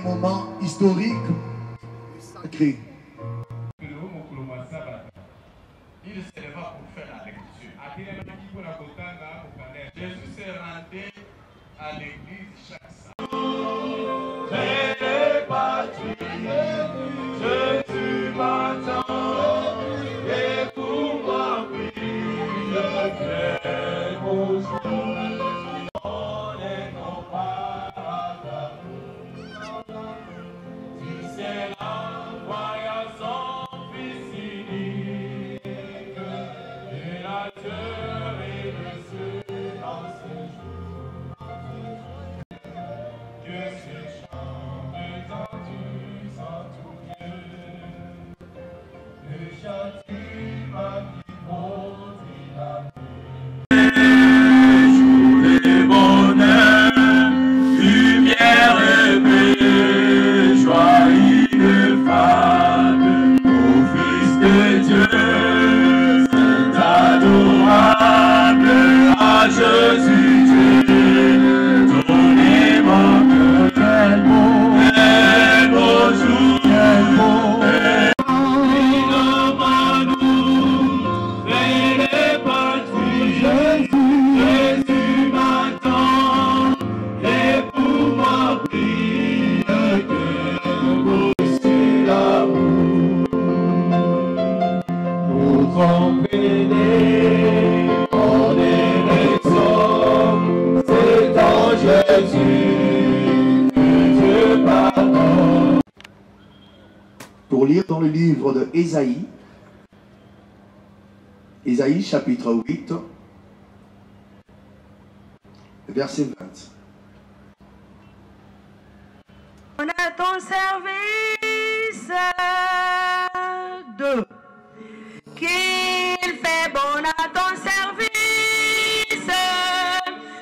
moment historique, sacré. Il se leva pour faire la lecture. Jésus s'est rendu à l'église chaque samedi. Fais partie, Jésus m'attend, et pour moi prie le beau jour. On est non pas si c'est la voyage son fils unique, et la terre et le ciel dans ce jour. Dieu se chante étendu sans tout Dieu, le chant du magnifique maudit la de bonheur, lumière et paix, joie ineffable, au Fils de Dieu, Saint adorable, à Jésus Dieu, donnez mon cœur, quel beau jour, quel beau. Pour lire dans le livre de Ésaïe, Ésaïe chapitre 8, verset 20. On a ton service de qu'il fait bon à ton service,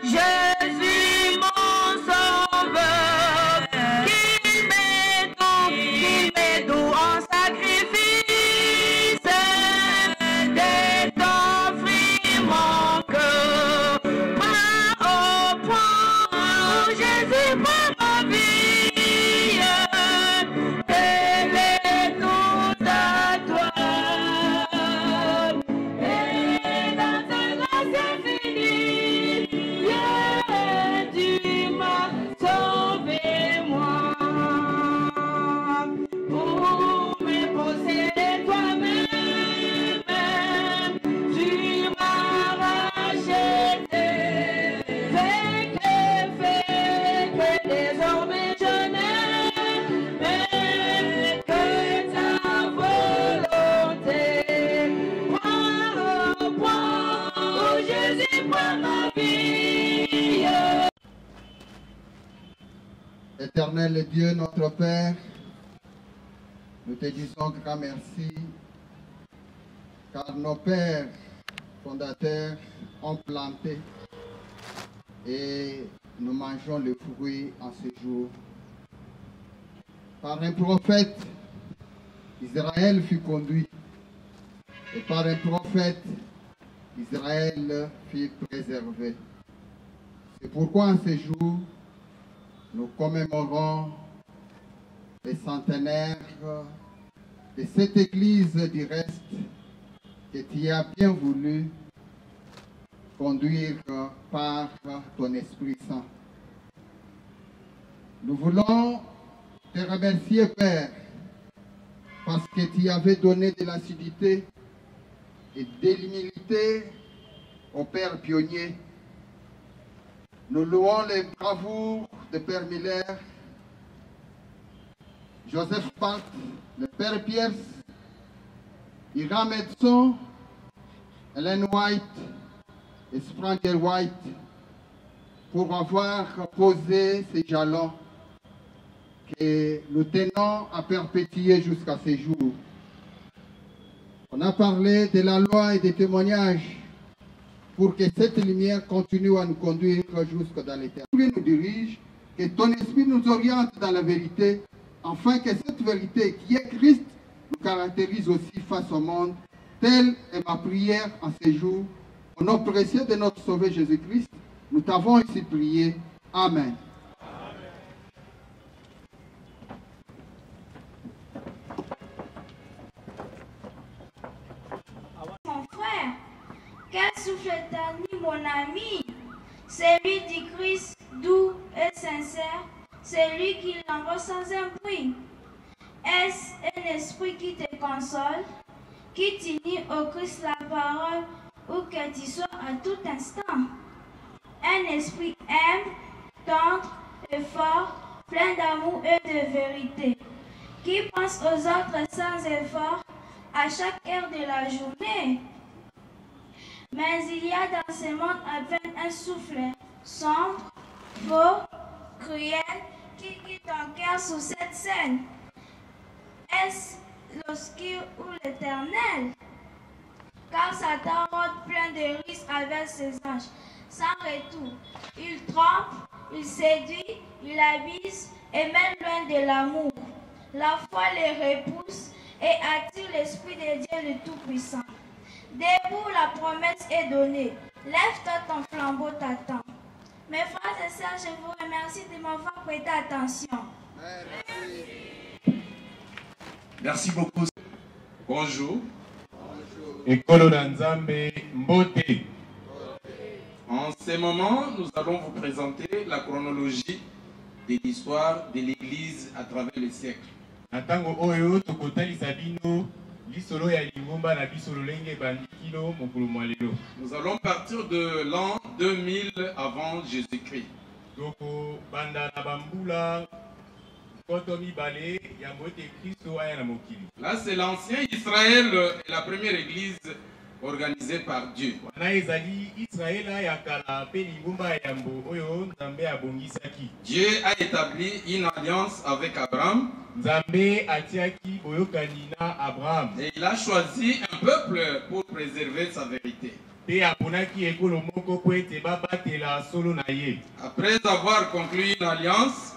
Jésus mon sauveur, qu'il met tout en sacrifice, dès t'offrir mon cœur, point au point, Jésus prend ma vie, elle est toute à toi. Éternel Dieu, notre Père, nous te disons grand merci, car nos pères fondateurs ont planté et nous mangeons le fruit en ce jour. Par un prophète, Israël fut conduit, et par un prophète, Israël fut préservé. C'est pourquoi en ce jour, nous commémorons les centenaires de cette église du reste que tu as bien voulu conduire par ton Esprit Saint. Nous voulons te remercier, Père, parce que tu avais donné de l'assiduité et de l'humilité au Père pionnier. Nous louons les bravoures de Père Miller, Joseph Pant, le Père Pierce, Hiram Edson, Helen White et Spranger White pour avoir posé ces jalons que nous tenons à perpétuer jusqu'à ce jour. On a parlé de la loi et des témoignages pour que cette lumière continue à nous conduire jusque dans l'éternité. Nous dirige, que ton esprit nous oriente dans la vérité, afin que cette vérité qui est Christ nous caractérise aussi face au monde. Telle est ma prière en ces jours. Au nom précieux de notre Sauveur Jésus-Christ, nous t'avons ici prié. Amen. souffle ternit mon ami, celui du Christ doux et sincère, celui qui l'envoie sans un bruit. Est-ce un esprit qui te console, qui t'unit au Christ la parole, où que tu sois à tout instant? Un esprit humble, tendre et fort, plein d'amour et de vérité, qui pense aux autres sans effort, à chaque heure de la journée. Mais il y a dans ce monde à peine un souffle sombre, faux, cruel, qui quitte ton cœur sous cette scène. Est-ce l'obscur ou l'éternel? Car Satan rôde plein de risques avec ses anges, sans retour. Il trompe, il séduit, il abuse et mène loin de l'amour. La foi les repousse et attire l'Esprit de Dieu le Tout-Puissant. Debout, la promesse est donnée. Lève-toi, ton flambeau t'attend. Mes frères et sœurs, je vous remercie de m'avoir prêté attention. Merci beaucoup. Bonjour. Ekolo Nzambe Mbote. En ce moment, nous allons vous présenter la chronologie de l'histoire de l'Église à travers les siècles. Nous allons partir de l'an 2000 avant Jésus-Christ. Là, c'est l'ancien Israël et la première église organisée par Dieu. Dieu a établi une alliance avec Abraham. Et il a choisi un peuple pour préserver sa vérité. Après avoir conclu une alliance,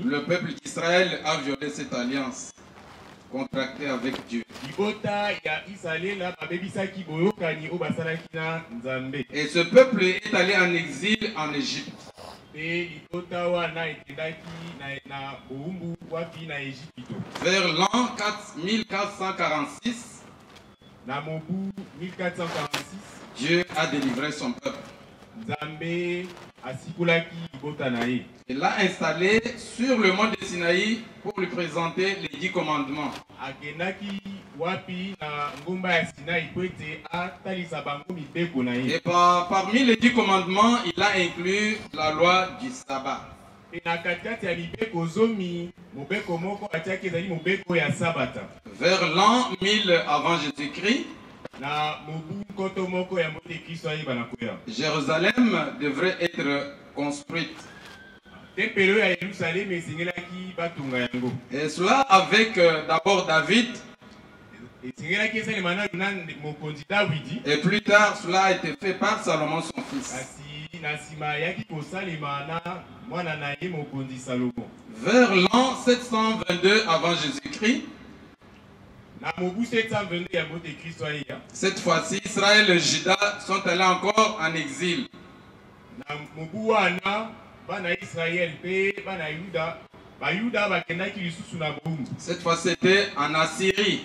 le peuple d'Israël a violé cette alliance contractée avec Dieu. Et ce peuple est allé en exil en Égypte. Vers l'an 1446, Dieu a délivré son peuple. Il l'a installé sur le mont de Sinaï pour lui présenter les 10 commandements. Et parmi les 10 commandements, il a inclus la loi du sabbat. Vers l'an 1000 avant Jésus-Christ, Jérusalem devrait être construite. Et cela avec d'abord David. Et plus tard, cela a été fait par Salomon, son fils. Vers l'an 722 avant Jésus-Christ, cette fois-ci, Israël et Juda sont allés encore en exil. Cette fois, c'était en Assyrie.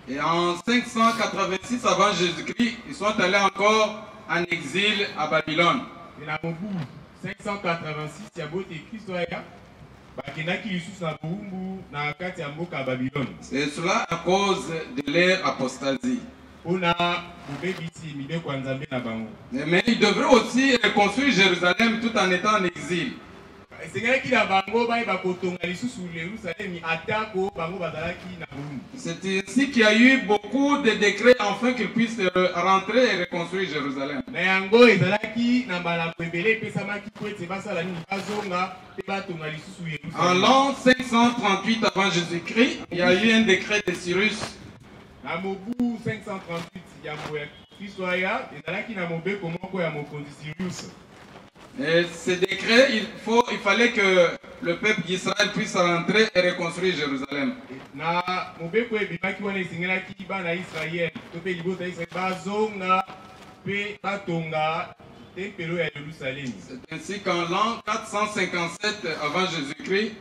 Et en 586 avant Jésus-Christ, ils sont allés encore en exil à Babylone. C'est cela à cause de leur apostasie. Mais ils devraient aussi reconstruire Jérusalem tout en étant en exil. C'est ainsi qu'il y a eu beaucoup de décrets afin qu'ils puissent rentrer et reconstruire Jérusalem. En l'an 538 avant Jésus-Christ, il y a eu un décret de Cyrus. Et ce décret, il fallait que le peuple d'Israël puisse rentrer et reconstruire Jérusalem. C'est ainsi qu'en l'an 457 avant Jésus-Christ,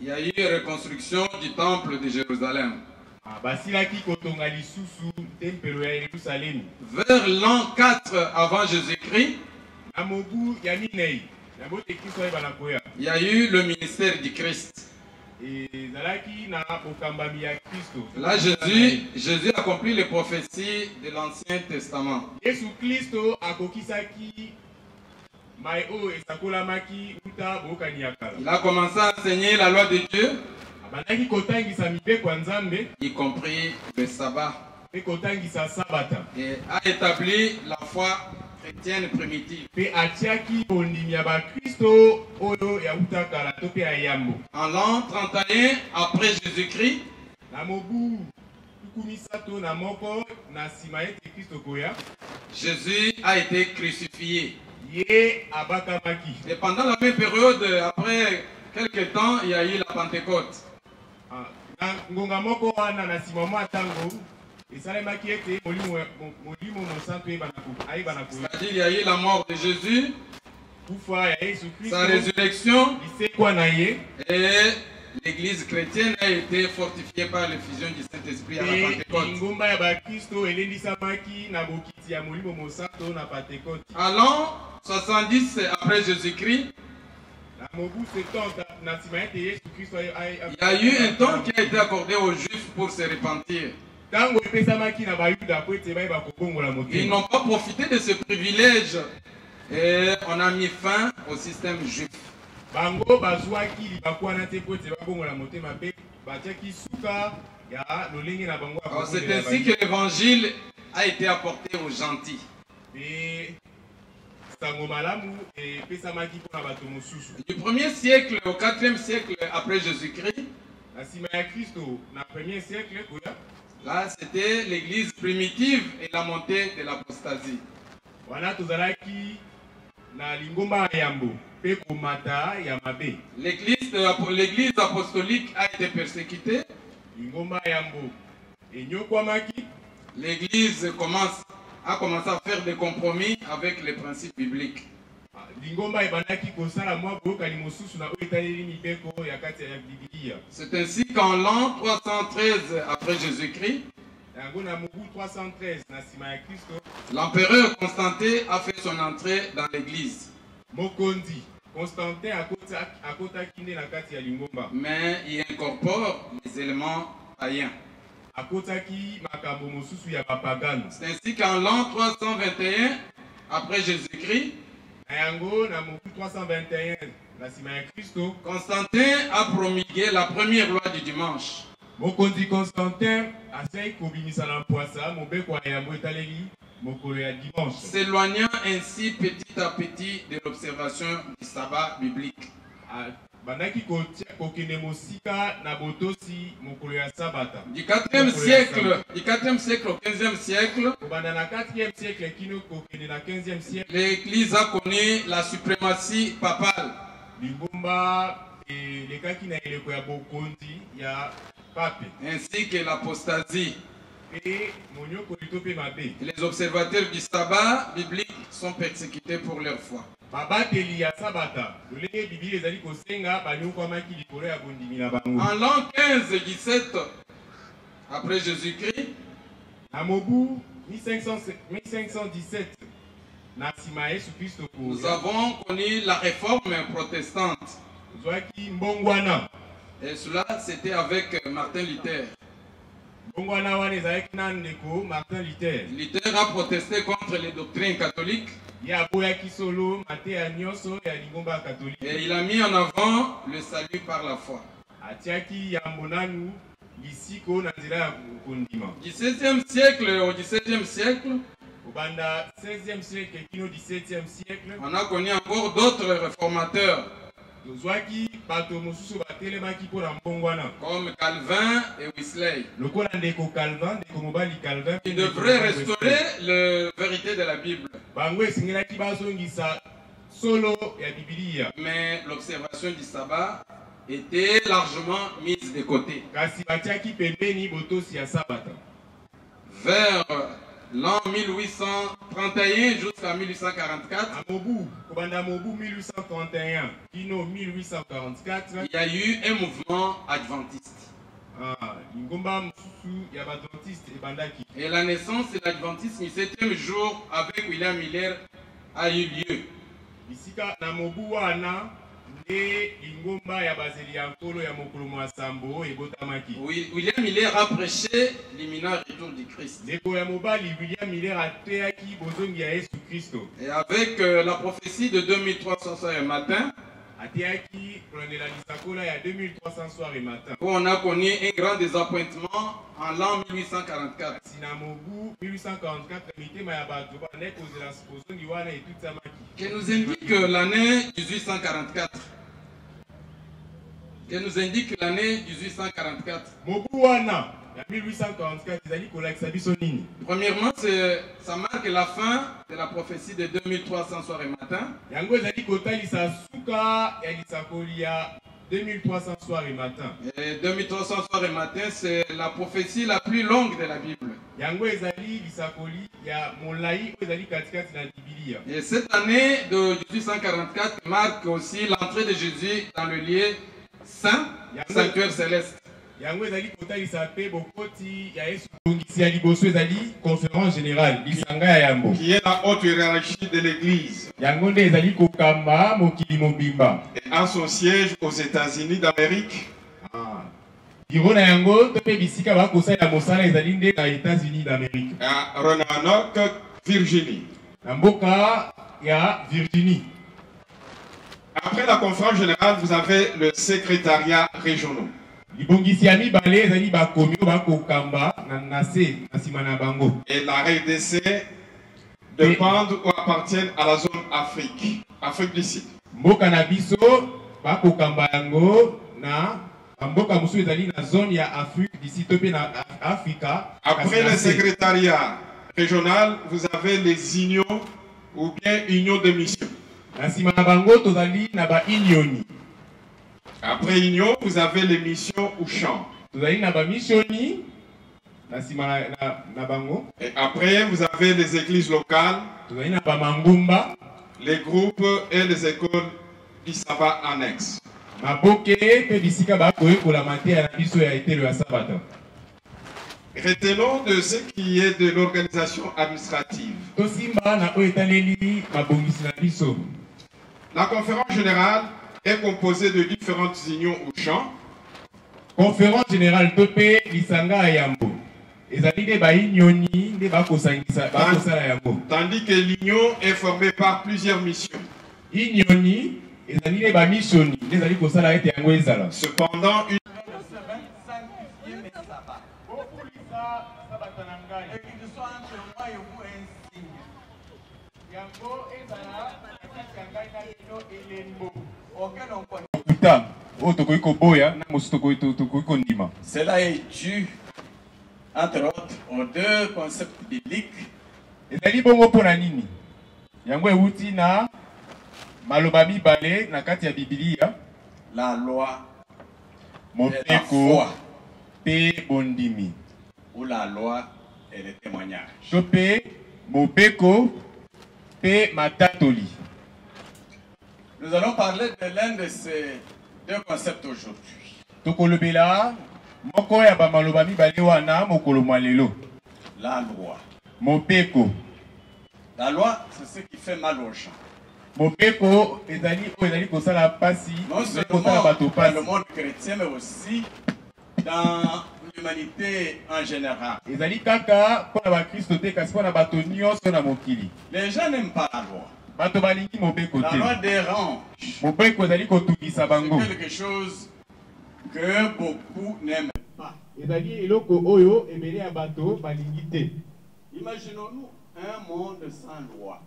Il y a eu reconstruction du temple de Jérusalem. Vers l'an 4 avant Jésus-Christ, il y a eu le ministère du Christ. Là, Jésus accomplit les prophéties de l'Ancien Testament. Il a commencé à enseigner la loi de Dieu, y compris le sabbat, et a établi la foi chrétienne primitive. En l'an 31 après Jésus-Christ, Jésus a été crucifié. Et pendant la même période, après quelques temps, il y a eu la Pentecôte. C'est-à-dire il y a eu la mort de Jésus, sa résurrection, et l'église chrétienne a été fortifiée par l'effusion du Saint-Esprit à la Pentecôte. À l'an 70 après Jésus-Christ, il y a eu un temps qui a été accordé aux Juifs pour se repentir. Ils n'ont pas profité de ce privilège et on a mis fin au système juif. C'est ainsi que l'évangile a été apporté aux gentils. Du 1er siècle au 4e siècle après Jésus-Christ, là c'était l'église primitive et la montée de l'apostasie. L'église apostolique a été persécutée. L'église a commencé à faire des compromis avec les principes bibliques. C'est ainsi qu'en l'an 313 après Jésus-Christ, l'empereur Constantin a fait son entrée dans l'église. Mais il incorpore les éléments païens. C'est ainsi qu'en l'an 321 après Jésus-Christ, Constantin a promulgué la première loi du dimanche. S'éloignant ainsi petit à petit de l'observation du sabbat biblique. Du 4e siècle au 15e siècle, l'Église a connu la suprématie papale. Ainsi que l'apostasie. Les observateurs du sabbat biblique sont persécutés pour leur foi. En l'an 15-17 après Jésus-Christ, nous avons connu la réforme protestante. Et cela, c'était avec Martin Luther. Luther a protesté contre les doctrines catholiques. Et il a mis en avant le salut par la foi. Du 16e siècle au 17e siècle, on a connu encore d'autres réformateurs comme Calvin et Wesley, qui devraient restaurer la vérité de la Bible. Mais l'observation du sabbat était largement mise de côté. Vers l'an 1831 jusqu'à 1844, Mobu 1831 kino 1844, il y a eu un mouvement adventiste. Et la naissance de l'adventisme, le 7e jour, avec William Miller, a eu lieu. William Miller a prêché l'imminent retour du Christ. Et avec la prophétie de 2300 soirs et matin, où on a connu un grand désappointement en l'an 1844. Qui nous indique l'année 1844. Qui nous indique l'année 1844. Premièrement, ça marque la fin de la prophétie de 2300 soirs et matin. 2300 soirs et matin. Et 2300 soirs et matin, c'est la prophétie la plus longue de la Bible. Et cette année de 1844 marque aussi l'entrée de Jésus dans le lieu saint, sanctuaire céleste. Conférence générale Qui est la haute hiérarchie de l'Église. Et a son siège aux États-Unis d'Amérique. À Roanoke, Virginie. Après la conférence générale, vous avez le secrétariat régional. Et la RDC dépendent ou appartiennent à la zone Afrique du Sud. Après le secrétariat régional, vous avez les unions ou bien unions de mission. Après union, vous avez les missions ou champs. Et après, vous avez les églises locales, les groupes et les écoles du sabbat annexes. Retenons de ce qui est de l'organisation administrative. La conférence générale est composée de différentes unions ou champs. Conférence générale topé lisanga ayambo. Tandis que l'union est formée par plusieurs missions. Cependant, une cela est dû, entre autres, aux deux concepts bibliques. La loi et la foi, ou la loi et le témoignage. Nous allons parler de l'un de ces deux concepts aujourd'hui. La loi. La loi, c'est ce qui fait mal aux gens. Non seulement dans le monde chrétien, mais aussi dans l'humanité en général. Les gens n'aiment pas la loi. La loi dérange. C'est quelque chose que beaucoup n'aiment pas. Imaginons-nous un monde sans loi.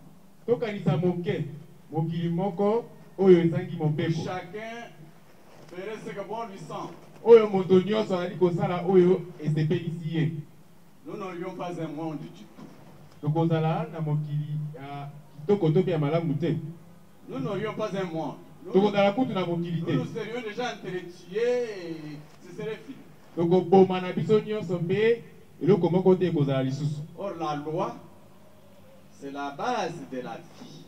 Chacun ferait ce que bon lui semble. Nous n'aurions pas un monde du tout. Nous n'aurions pas un monde. Nous serions déjà intellectuels et ce serait fini. Or, la loi, c'est la base de la vie.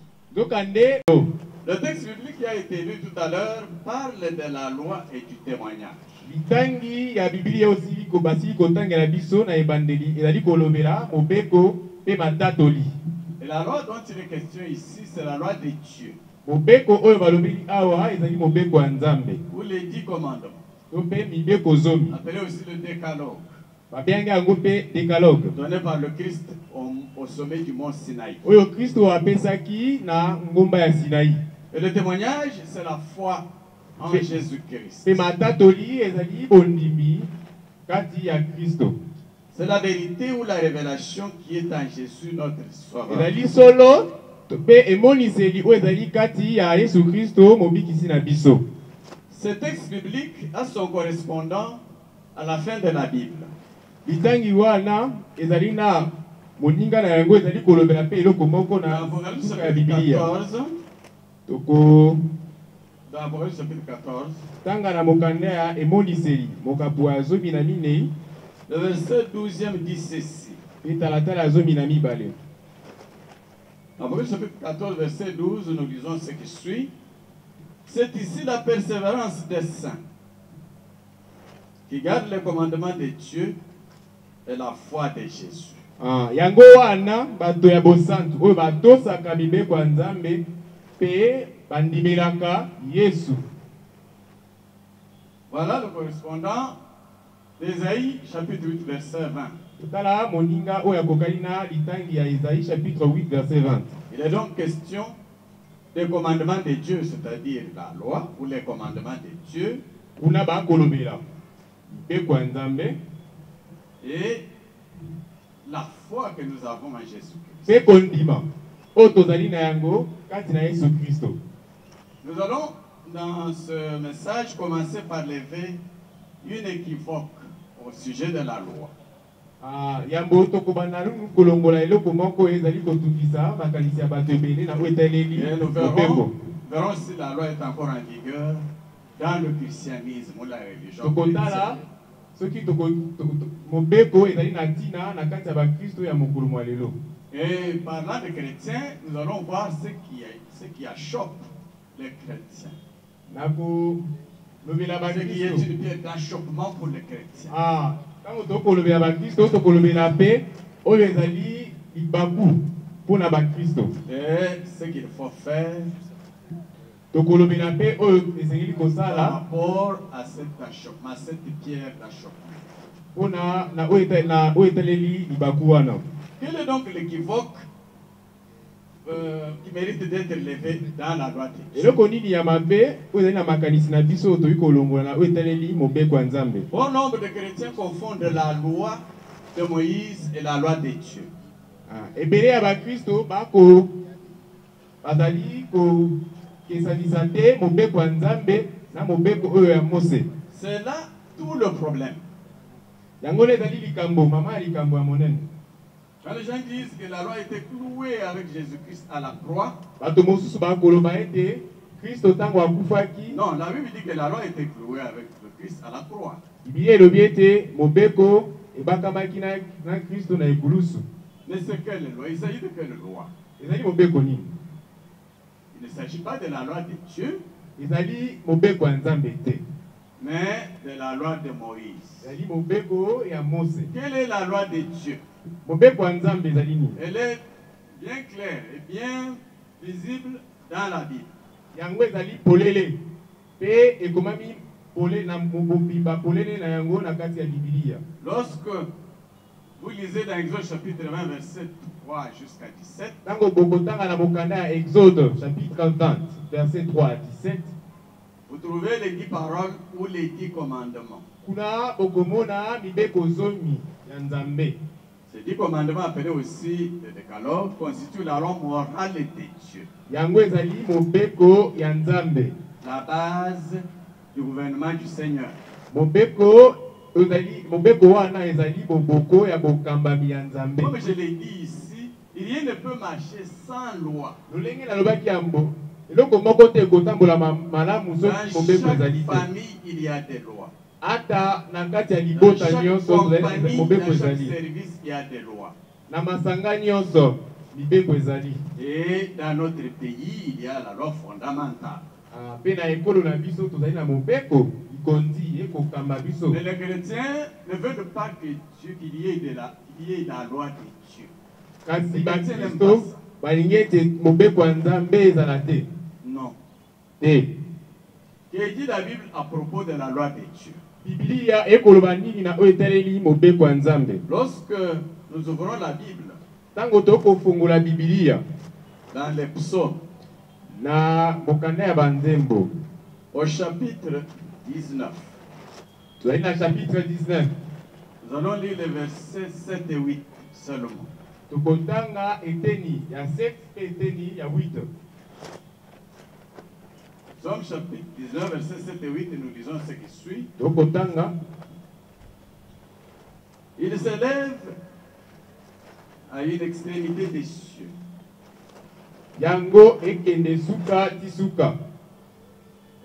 Le texte biblique qui a été lu tout à l'heure parle de la loi et du témoignage. Et la loi dont il est question ici, c'est la loi de Dieu. Ou les 10 commandements. Appelé aussi le décalogue. Donné par le Christ au sommet du mont Sinaï. Et le témoignage, c'est la foi en Jésus-Christ. C'est la vérité ou la révélation qui est en Jésus, notre Sauveur. Ce texte biblique a son correspondant à la fin de la Bible. Dans Apocalypse chapitre 14, le verset 12e dit ceci. Apocalypse chapitre 14, verset 12, nous lisons ce qui suit. C'est ici la persévérance des saints qui gardent les commandements de Dieu et la foi de Jésus. Voilà le correspondant d'Ésaïe chapitre 8 verset 20. Il est donc question des commandements de Dieu, c'est-à-dire la loi ou les commandements de Dieu. Et la foi que nous avons en Jésus-Christ. Nous allons dans ce message commencer par lever une équivoque au sujet de la loi. Et nous verrons si la loi est encore en vigueur dans le christianisme ou la religion chrétienne. Et parlant de chrétiens, nous allons voir ce qui achoppe les chrétiens. Ce qui est une pierre d'achoppement pour les chrétiens. Et ce qu'il faut faire par rapport à cet achoppement, à cette pierre d'achoppement. Quel est donc l'équivoque qui mérite d'être levé dans la loi de Dieu? Bon nombre de chrétiens confondent la loi de Moïse et la loi de Dieu. C'est là tout le problème. Quand les gens disent que la loi a été clouée avec Jésus-Christ à la croix, non, la Bible dit que la loi a été clouée avec le Christ à la croix. Mais c'est quelle loi? Il s'agit de quelle loi? Il ne s'agit pas de la loi de Dieu, mais de la loi de Moïse. Quelle est la loi de Dieu? Elle est bien claire et bien visible dans la Bible. Lorsque vous lisez dans Exode chapitre 20, verset 3 jusqu'à 17, Exode chapitre 20, verset 3 à 17, vous trouvez les 10 paroles ou les 10 commandements. Ces 10 commandements, appelés aussi le décalogue, constituent la loi morale de Dieu. La base du gouvernement du Seigneur. Comme je l'ai dit ici, rien ne peut marcher sans loi. Dans chaque famille, il y a des lois. ata na kati ya Dans libota chaque nyonso compagnie, mobeko dans chaque ezali. service, il y a des lois. Na masanga nyonso mibeko ezali. Et dans notre pays, il y a la loi fondamentale. Pe na ekolo na biso tozali na mobeko ikondi ekokamba biso. Mais les chrétiens ne veulent pas que Dieu, qu'il y ait la loi de Dieu. Kasi bakristo balingi ete mobeko ya Nzambe ezala te. Non. Te. Que dit la Bible à propos de la loi de Dieu? Biblia ekoloba nini na oyo etaleli mobeko ya Nzambe? Lorsque nous ouvrons la Bible, Tango tokofungola Biblia dans les psaumes, na mokanda ya banzembo, au chapitre 19, tozali na chapitre 19, nous allons lire les versets 7 et 8 seulement. tokotanga eteni ya 7 pe eteni ya 8. Psaume chapitre 19, versets 7 et 8, et nous lisons ce qui suit. Tokotanga Il s'élève à une extrémité des cieux. yango ekende suka ti suka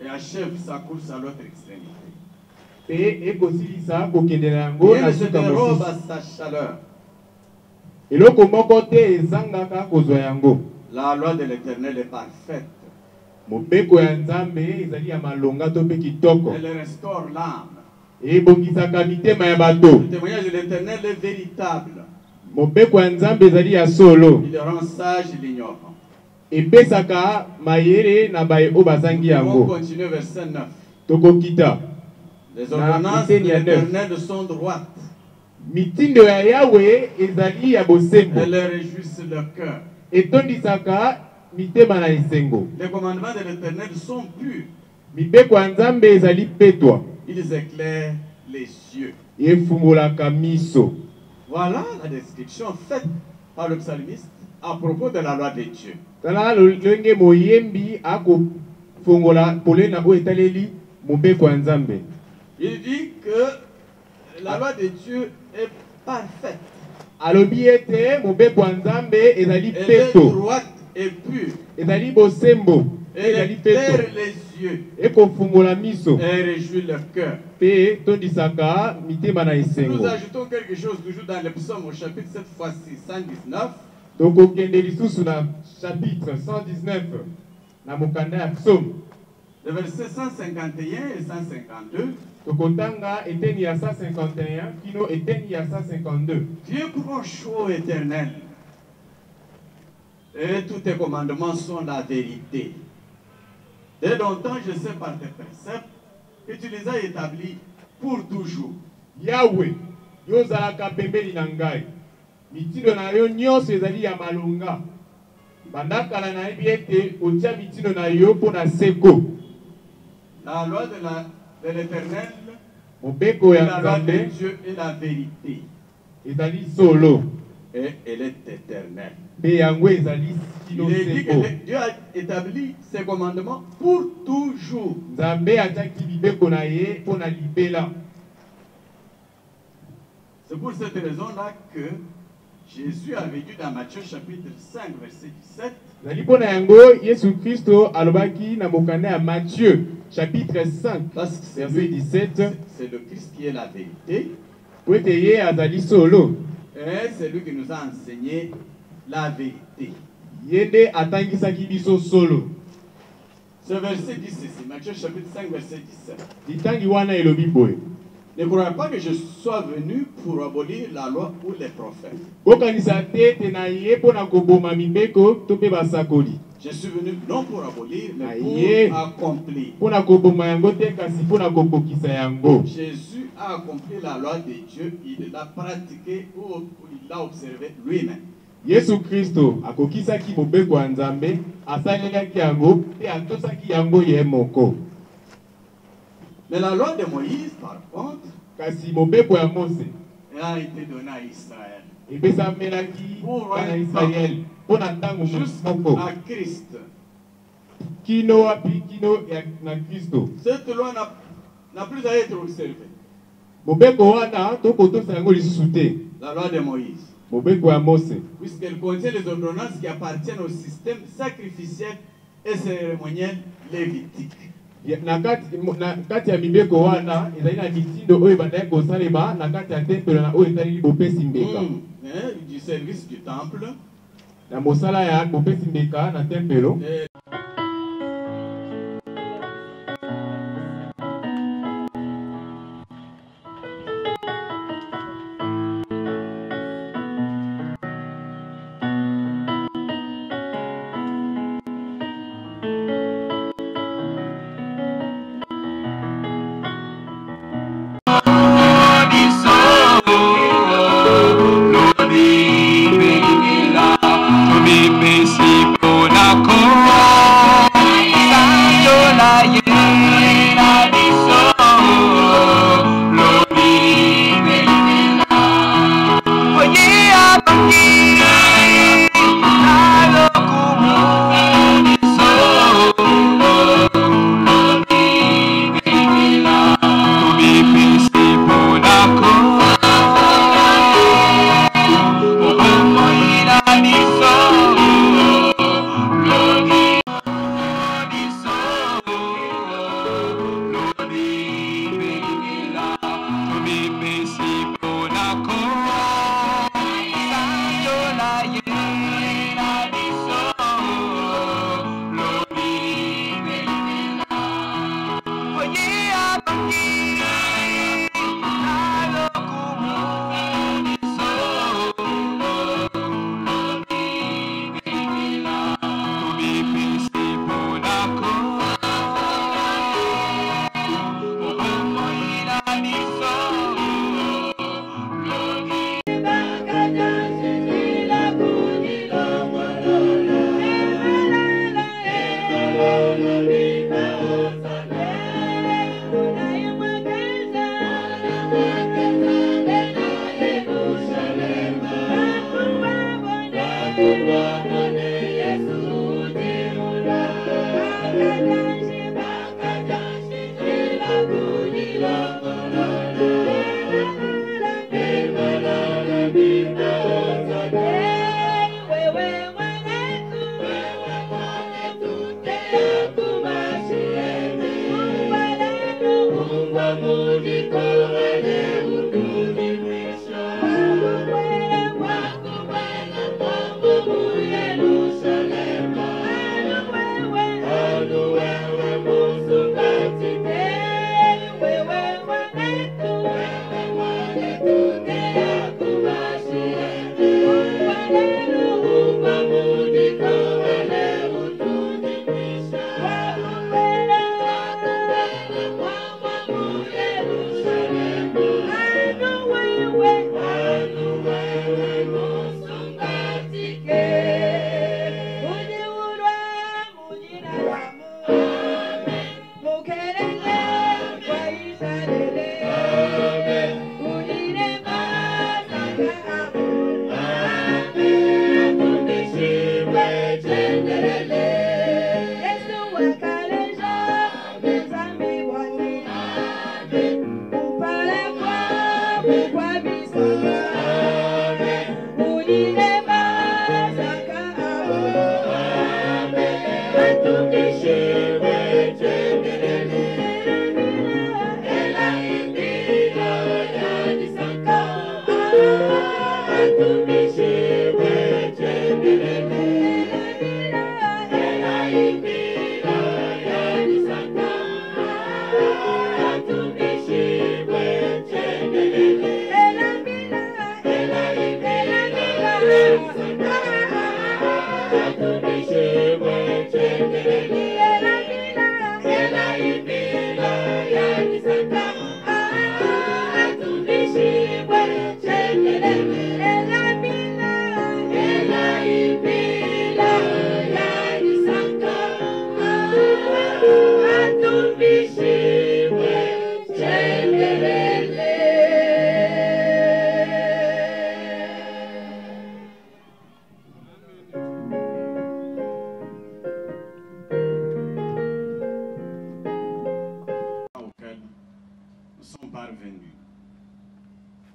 Et achève sa course à l'autre extrémité. pe ekosilisa kokendela yango Et na elle se suka dérobe mosusu. à sa chaleur. Eloko moko te ezangaka kozwa yango. La loi de l'Éternel est parfaite. Mobeko ya Nzambe ezali ya malonga to pe kitoko. Elle restaure l'âme. Ebongisaka mitema ya bato. Le témoignage de l'Éternel est véritable. Mobeko ya Nzambe ezali ya solo. Il rend sage l'ignorant. Epesaka mayele na baye o bazangi On yango. continue verset 9. Tokokita. Les ordonnances de miteni ya neuf. l'Éternel sont droites. Mitindo ya Yawe ezali ya bosembo. Elles réjouissent le cœur. Etondisaka mitema na esengo. Les commandements de l'Éternel sont purs. Mibeko ya Nzambe ezali petwa. Ils éclairent les yeux. Efungolaka miso. Voilà la description faite par le psalmiste à propos de la loi de Dieu. Tala lolenge moyembi ako fongola polena o etaleli mobeko ya Nzambe. Il dit que la loi de Dieu est parfaite. Alobi ete mobeko ya Nzambe ezali Elle est peto. droite et pure. Ezali bosembo. Elle Ezali éclaire peto. les yeux. Eko fungola miso. Elle réjouit le cœur. Pe tondisaka mitema na Nous esengo. ajoutons quelque chose toujours dans le psaume au chapitre cette fois-ci 119. Tokokende lisusu na chapitre 119 na mokanda ya psaume. Les versets 151 et 152. Tokotanga eteni ya 151 kino eteni ya 152. Tu es proche, ô Éternel, et tous tes commandements sont la vérité. Dès longtemps, je sais par tes préceptes que tu les as établis pour toujours. Yahweh, yozalaka pembeni na ngai. Mitindo na yo nyonso ezali ya malonga. Bandakala na yebi ete otia mitindo na yo mpo na seko. La loi de l'Éternel Mobeko et ya la loi de Nzambe Dieu est la vérité. ezali solo. Et elle est éternelle. Pe yango ezali kino Il est dit seko. que Dieu a établi ses commandements pour toujours. Nzambe atiaki mibeko na ye mpo na libela. C'est pour cette raison-là que Jésus avait dit dans Matthieu chapitre 5, verset 17, Zali mpo na yango Yesu Kristo alobaki na mokanda ya Matthieu chapitre 5 parce que c'est verset lui, 17 c'est le Christ qui est la vérité, po ete ye azali solo. et c'est lui qui nous a enseigné la vérité. Ye nde atangisaki biso solo. Ce verset dit ceci, Matthieu chapitre 5, verset 17. Litangi wana elobi boye. Ne croyez pas que je sois venu pour abolir la loi ou les prophètes. Bokanisa te ete na ye mpo na koboma mibeko to mpe basakoli. Je suis venu non pour abolir, mais Aïe. pour accomplir. Mpo na koboma yango te kasi mpo na kokokisa yango. Jésus a accompli la loi de Dieu, il l'a pratiquée ou il l'a observée lui-même. Yesu Kristo akokisaki mobeko ya Nzambe, asalelaki yango mpe atosaki yango ye moko. Mais la loi de Moïse, par contre, Kasi mobeko ya Mose elle a été donnée à Israël. epesamelaki bana Israel mpo na ntango moko Jusqu'à Christ. kino wapi kino na Kristo. Cette loi n'a plus à être observée. Mobeko wana tokotosa yango lisusu te. La loi de Moïse. Mobeko ya Mose Puisqu'elle contient les ordonnances qui appartiennent au système sacrificiel et cérémoniel lévitique. na kati ya mibeko wana ezali na mitindo oyo bandaki kosalema na kati ya tempelo na oyo etaleli bopesi mbeka du service du temple na mosala ya bopesi mbeka na tempelo.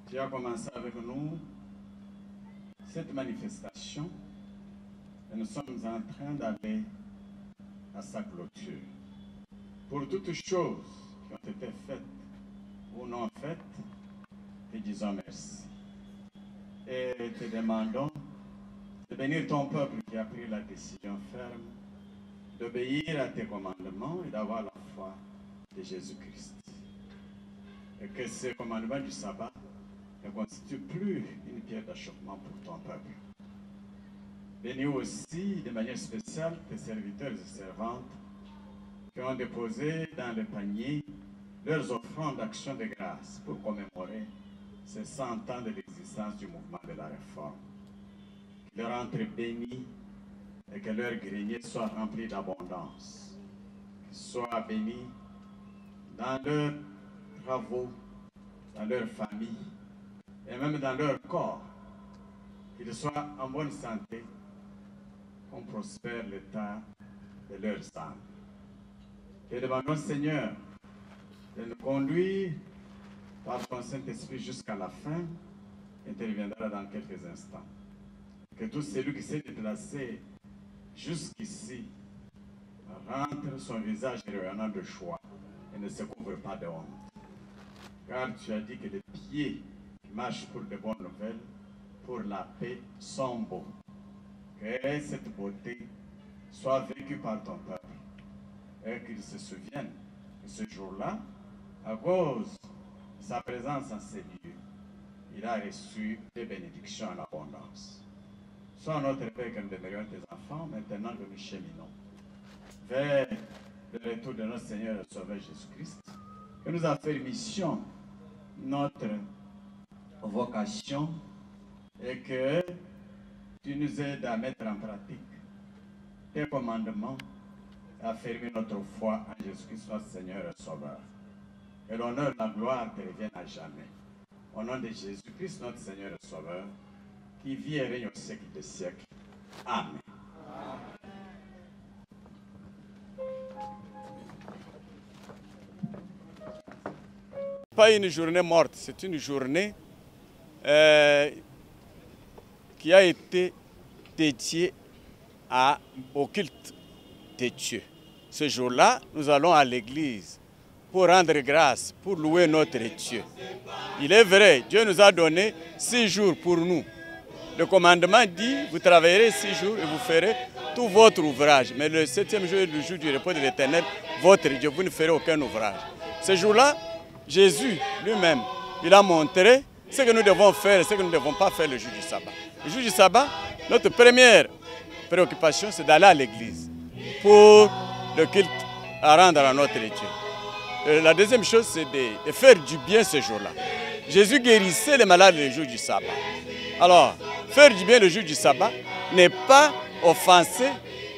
Dieu a commencé avec nous cette manifestation et nous sommes en train d'aller à sa clôture. pour toutes choses qui ont été faites ou non faites, te disons merci. Et te demandons de bénir ton peuple qui a pris la décision ferme d'obéir à tes commandements et d'avoir la foi de Jésus-Christ. Et que ce commandement du sabbat ne constitue plus une pierre d'achoppement pour ton peuple. Bénis aussi de manière spéciale tes serviteurs et servantes qui ont déposé dans le panier leurs offrandes d'action de grâce pour commémorer ces 100 ans de l'existence du mouvement de la réforme. Qu'ils rentrent bénis et que leur grenier soit rempli d'abondance. Qu'ils soient bénis dans leurs travaux, dans leur famille et même dans leur corps. Qu'ils soient en bonne santé, qu'on prospère l'état de leurs âmes. Te demandons, Seigneur, de nous conduire par ton Saint-Esprit jusqu'à la fin, interviendra dans quelques instants. Que tout celui qui s'est déplacé jusqu'ici rentre son visage rayonnant de joie et ne se couvre pas de honte. Car tu as dit que les pieds qui marchent pour de bonnes nouvelles, pour la paix, sont beaux. Que cette beauté soit vécue par ton peuple et qu'ils se souviennent que ce jour-là, à cause de sa présence en ces lieux, il a reçu des bénédictions en abondance. Sois notre Père que nous demeurions tes enfants, maintenant que nous cheminons vers le retour de notre Seigneur et Sauveur Jésus-Christ, que nous affermissions notre vocation et que tu nous aides à mettre en pratique tes commandements et à affermir notre foi en Jésus-Christ, notre Seigneur et Sauveur. Que l'honneur et la gloire te reviennent à jamais. Au nom de Jésus-Christ, notre Seigneur et Sauveur, qui vit et règne au siècle des siècles. Amen. Pas une journée morte, c'est une journée qui a été dédiée au culte de Dieu. Ce jour-là, nous allons à l'église pour rendre grâce, pour louer notre Dieu. Il est vrai, Dieu nous a donné 6 jours pour nous. Le commandement dit, vous travaillerez 6 jours et vous ferez tout votre ouvrage. Mais le 7e jour est le jour du repos de l'Éternel, votre Dieu, vous ne ferez aucun ouvrage. Ce jour-là, Jésus lui-même, il a montré ce que nous devons faire et ce que nous ne devons pas faire le jour du sabbat. Le jour du sabbat, notre première préoccupation, c'est d'aller à l'église pour le culte à rendre à notre Dieu. La deuxième chose, c'est de faire du bien ce jour-là. Jésus guérissait les malades le jour du sabbat. Alors, faire du bien le jour du sabbat n'est pas offenser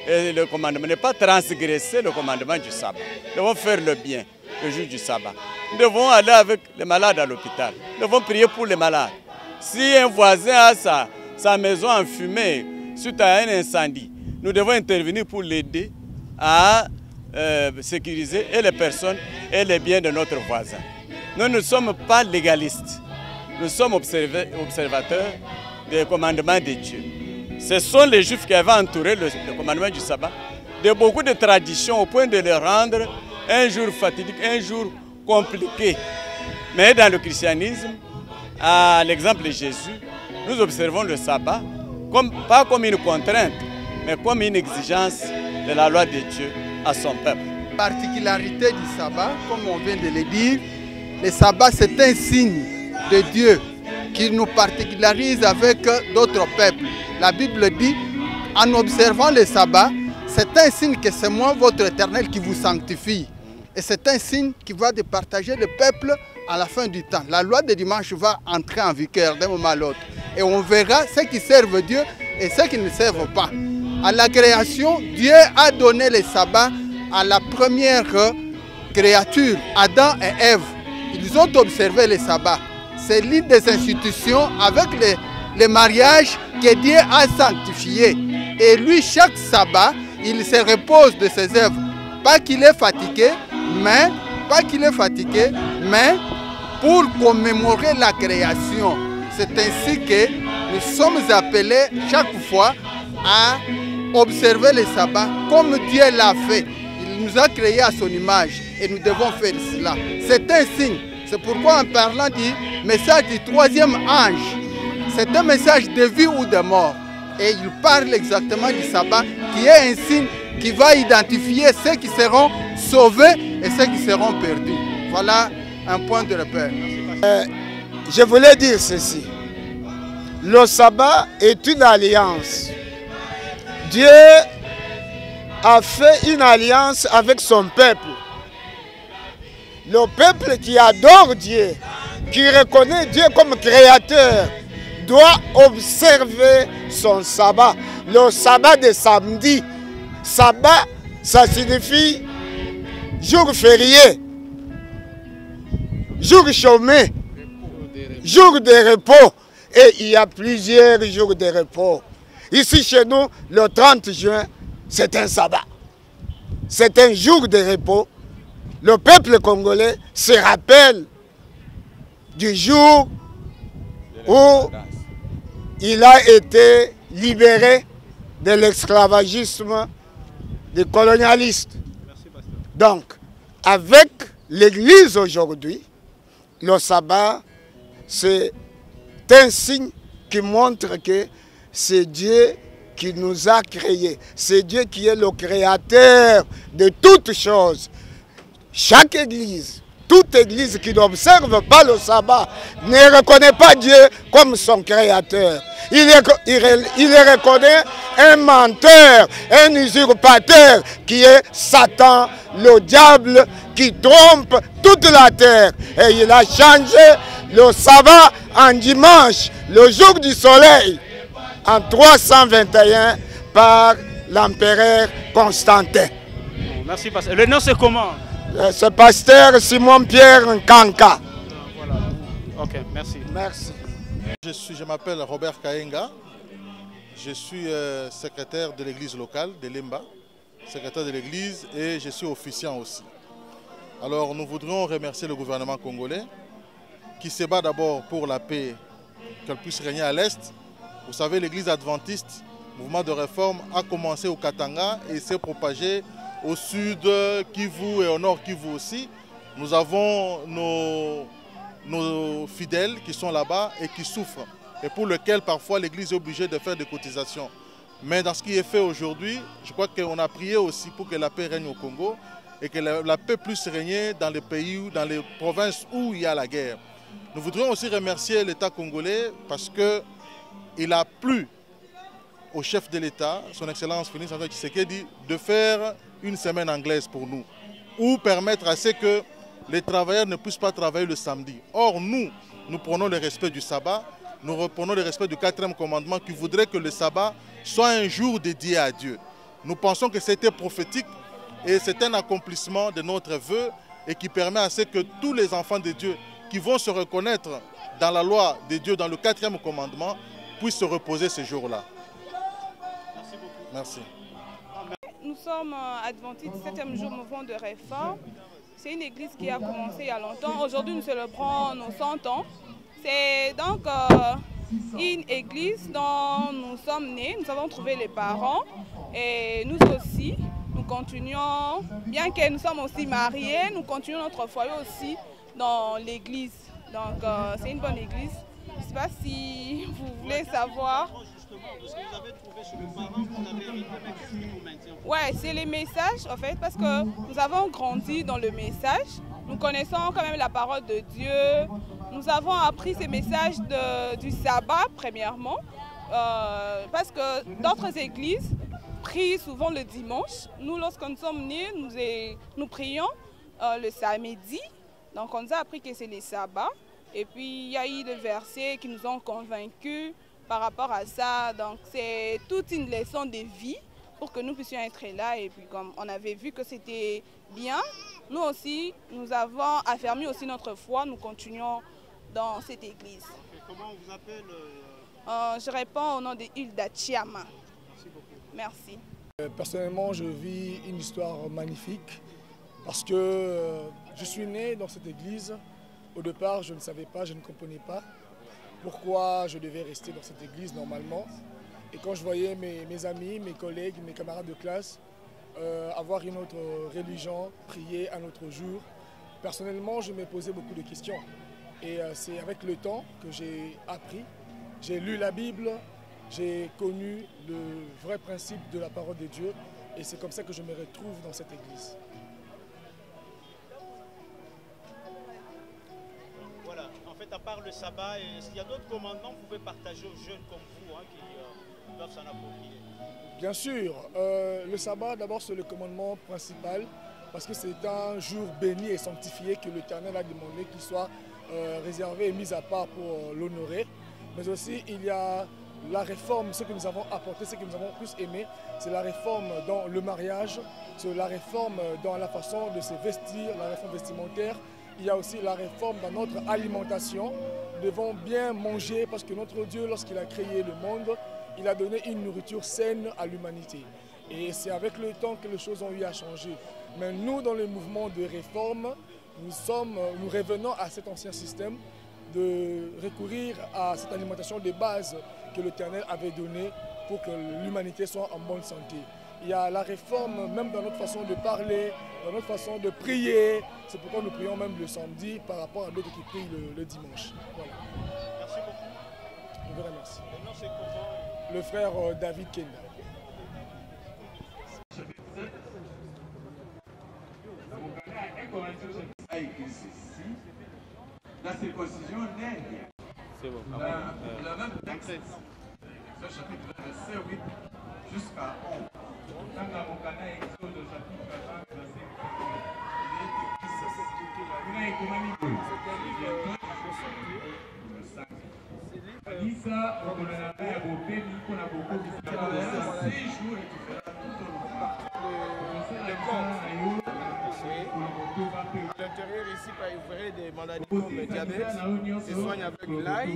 le commandement, n'est pas transgresser le commandement du sabbat. Nous devons faire le bien le jour du sabbat. Nous devons aller avec les malades à l'hôpital. Nous devons prier pour les malades. Si un voisin a sa maison enfumée suite à un incendie, nous devons intervenir pour l'aider à sécuriser et les personnes et les biens de notre voisin. Nous ne sommes pas légalistes. Nous sommes observateurs des commandements de Dieu. Ce sont les Juifs qui avaient entouré le commandement du sabbat de beaucoup de traditions au point de le rendre un jour fatidique, un jour compliqué. Mais dans le christianisme, à l'exemple de Jésus, nous observons le sabbat pas comme une contrainte, mais comme une exigence de la loi de Dieu à son peuple. La particularité du sabbat, comme on vient de le dire, le sabbat c'est un signe de Dieu qui nous particularise avec d'autres peuples. La Bible dit, en observant le sabbat, c'est un signe que c'est moi, votre Éternel, qui vous sanctifie. Et c'est un signe qui va de partager le peuple à la fin du temps. La loi de dimanche va entrer en vigueur d'un moment à l'autre. Et on verra ceux qui servent Dieu et ceux qui ne servent pas. À la création, Dieu a donné le sabbat à la première créature, Adam et Ève. Ils ont observé le sabbat. C'est l'une des institutions avec les mariages que Dieu a sanctifié. Et lui, chaque sabbat, il se repose de ses œuvres. Pas qu'il est fatigué, mais pour commémorer la création. C'est ainsi que nous sommes appelés chaque fois à observer le sabbat comme Dieu l'a fait. Il nous a créés à son image et nous devons faire cela. C'est un signe. C'est pourquoi en parlant du message du troisième ange, c'est un message de vie ou de mort. Et il parle exactement du sabbat qui est un signe qui va identifier ceux qui seront sauvés et ceux qui seront perdus. Voilà un point de repère. Je voulais dire ceci. Le sabbat est une alliance. Dieu a fait une alliance avec son peuple. Le peuple qui adore Dieu, qui reconnaît Dieu comme créateur, doit observer son sabbat. Le sabbat de samedi. Sabbat, ça signifie jour férié, jour chômé, jour de repos. Et il y a plusieurs jours de repos. Ici chez nous, le 30 juin, c'est un sabbat. C'est un jour de repos. Le peuple congolais se rappelle du jour où il a été libéré de l'esclavagisme des colonialistes. Donc, avec l'Église aujourd'hui, le sabbat, c'est un signe qui montre que c'est Dieu qui nous a créés. C'est Dieu qui est le créateur de toutes choses. Chaque église, toute église qui n'observe pas le sabbat ne reconnaît pas Dieu comme son créateur. Il reconnaît un menteur, un usurpateur qui est Satan, le diable qui trompe toute la terre. Et il a changé le sabbat en dimanche, le jour du soleil, en 321 par l'empereur Constantin. Merci, pasteur. Le nom c'est comment? C'est pasteur Simon-Pierre Nkanka. Voilà. Ok, merci. Merci. Je m'appelle Robert Kaenga. Je suis secrétaire de l'église locale de Lemba, secrétaire de l'église, et je suis officiant aussi. Alors nous voudrions remercier le gouvernement congolais qui se bat d'abord pour la paix, qu'elle puisse régner à l'Est. Vous savez, l'église adventiste, mouvement de réforme, a commencé au Katanga et s'est propagé au sud Kivu et au nord Kivu aussi. Nous avons nos fidèles qui sont là-bas et qui souffrent, et pour lesquels parfois l'église est obligée de faire des cotisations. Mais dans ce qui est fait aujourd'hui, je crois qu'on a prié aussi pour que la paix règne au Congo et que la paix puisse régner dans les pays, dans les provinces où il y a la guerre. Nous voudrions aussi remercier l'État congolais parce qu'il a plu au chef de l'État, son Excellence Félix Antoine Tshisekedi, de faire une semaine anglaise pour nous, ou permettre à ce que les travailleurs ne puissent pas travailler le samedi. Or, nous prenons le respect du sabbat, nous reprenons le respect du 4e commandement qui voudrait que le sabbat soit un jour dédié à Dieu. Nous pensons que c'était prophétique et c'est un accomplissement de notre vœu et qui permet à ce que tous les enfants de Dieu qui vont se reconnaître dans la loi de Dieu, dans le 4e commandement, puissent se reposer ce jour-là. Merci beaucoup. Merci. Nous sommes adventistes du 7e jour mouvement de réforme. C'est une église qui a commencé il y a longtemps. Aujourd'hui, nous célébrons nos 100 ans. C'est donc une église dont nous sommes nés. Nous avons trouvé les parents. Et nous aussi, nous continuons, bien que nous sommes aussi mariés, nous continuons notre foyer aussi dans l'église. Donc, c'est une bonne église. Je ne sais pas si vous voulez savoir. Ouais, c'est les messages en fait, parce que nous avons grandi dans le message. Nous connaissons quand même la parole de Dieu. Nous avons appris ces messages du sabbat, premièrement, parce que d'autres églises prient souvent le dimanche. Nous, lorsque nous sommes nés, nous prions le samedi. Donc, on nous a appris que c'est les sabbats. Et puis, il y a eu des versets qui nous ont convaincus par rapport à ça. Donc, c'est toute une leçon de vie pour que nous puissions être là. Et puis, comme on avait vu que c'était bien, nous aussi, nous avons affermi aussi notre foi. Nous continuons dans cette église. Et comment on vous appelle Je réponds au nom de Hilda Chiama. Merci beaucoup. Merci. Personnellement, je vis une histoire magnifique parce que je suis né dans cette église. Au départ, je ne savais pas, je ne comprenais pas pourquoi je devais rester dans cette église normalement. Et quand je voyais mes amis, mes collègues, mes camarades de classe avoir une autre religion, prier un autre jour. Personnellement, je me posais beaucoup de questions. Et c'est avec le temps que j'ai appris. J'ai lu la Bible, j'ai connu le vrai principe de la parole de Dieu. Et c'est comme ça que je me retrouve dans cette église. Voilà, en fait, à part le sabbat, s'il y a d'autres commandements, vous pouvez partager aux jeunes comme vous qui doivent s'en approprier. Bien sûr, le sabbat, d'abord, c'est le commandement principal parce que c'est un jour béni et sanctifié que l'Éternel a demandé qu'il soit réservé et mis à part pour l'honorer. Mais aussi, il y a la réforme, ce que nous avons apporté, ce que nous avons plus aimé, c'est la réforme dans le mariage, c'est la réforme dans la façon de se vestir, la réforme vestimentaire. Il y a aussi la réforme dans notre alimentation. Nous devons bien manger parce que notre Dieu, lorsqu'il a créé le monde, il a donné une nourriture saine à l'humanité. Et c'est avec le temps que les choses ont eu à changer. Mais nous, dans le mouvement de réforme, nous revenons à cet ancien système de recourir à cette alimentation de base que l'Éternel avait donnée pour que l'humanité soit en bonne santé. Il y a la réforme même dans notre façon de parler, dans notre façon de prier. C'est pourquoi nous prions même le samedi par rapport à d'autres qui prient le dimanche. Voilà. Merci beaucoup. Je vous remercie. Maintenant, c'est comment? Le frère David Kenda. La circoncision n'est rien. C'est bon. Le même texte, ce chapitre verset 8 jusqu'à 11. À l'intérieur ici, vous verrez des maladies comme le diabète, se soignent avec l'ail,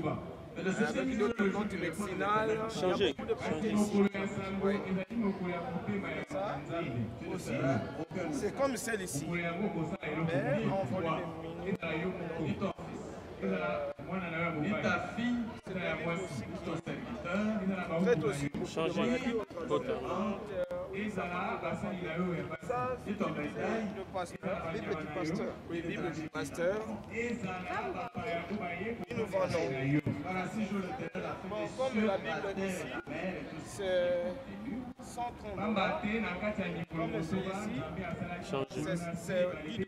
avec d'autres plantes médicinales. Il y a beaucoup de plantes ici. Oui. Ça aussi, c'est comme celle-ci, mais en volume minuscule. Et ta fille, c'est la voici ton serviteur. Faites aussi changer ça, c'est le pasteur, Bible du pasteur. Oui, Bible du pasteur. Et nous vendons. Bon, comme la Bible d'ici, c'est 130 $. Comme celui-ci, c'est 10 $.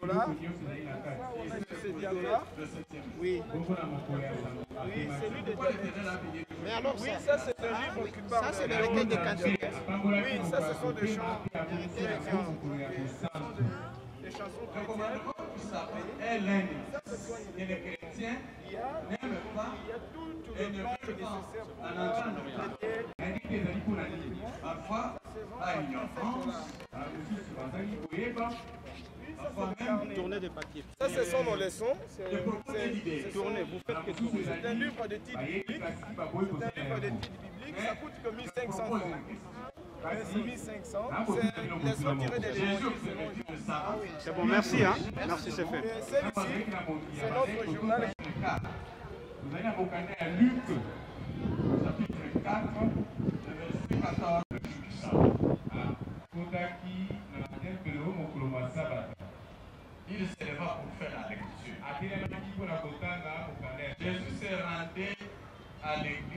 C'est 10 $. Oui. Oui, c'est lui de mais alors, oui, ça c'est un livre qui parle. Ça c'est le recueil des cantiques. Oui, ça ce sont des chants chrétiens. Des chansons chrétiennes. Et les chrétiens n'aiment pas et ne peuvent pas en entendre parfois à ignorance, Tournez des papiers. Ça, ce sont nos leçons. Tournez, vous faites que tourner. C'est un livre de titre biblique. C'est un livre de titre biblique. Ça coûte que 1500 $. C'est 1500. C'est une leçon tirée des livres. C'est bon, merci. Hein? Merci, c'est fait. Celle-ci, c'est notre journal. Vous allez abocaner à Luc, chapitre 4, le verset 14. Il se leva pour faire la lecture. Jésus s'est rendu à l'église